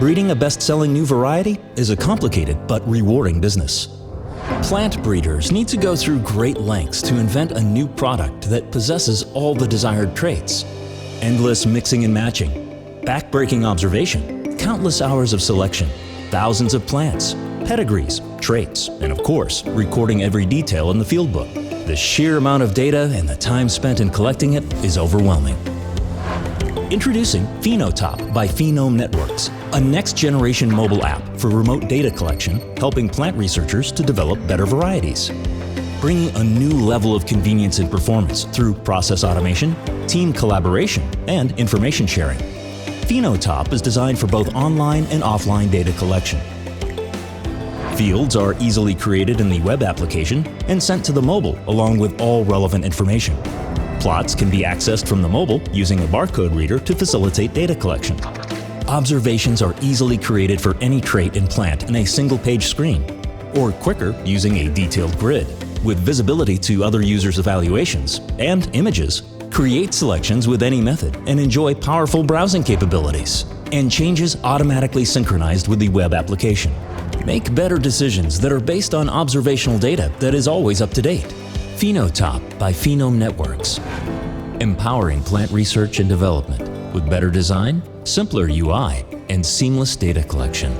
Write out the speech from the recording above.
Breeding a best-selling new variety is a complicated but rewarding business. Plant breeders need to go through great lengths to invent a new product that possesses all the desired traits. Endless mixing and matching, back-breaking observation, countless hours of selection, thousands of plants, pedigrees, traits, and of course, recording every detail in the field book. The sheer amount of data and the time spent in collecting it is overwhelming. Introducing PhenoTop by Phenome Networks, a next-generation mobile app for remote data collection, helping plant researchers to develop better varieties. Bringing a new level of convenience and performance through process automation, team collaboration, and information sharing. PhenoTop is designed for both online and offline data collection. Fields are easily created in the web application and sent to the mobile along with all relevant information. Plots can be accessed from the mobile using a barcode reader to facilitate data collection. Observations are easily created for any trait and plant in a single-page screen, or quicker using a detailed grid. With visibility to other users' evaluations and images, create selections with any method and enjoy powerful browsing capabilities, and changes automatically synchronized with the web application. Make better decisions that are based on observational data that is always up to date. PhenoTop by Phenome Networks. Empowering plant research and development with better design, simpler UI, and seamless data collection.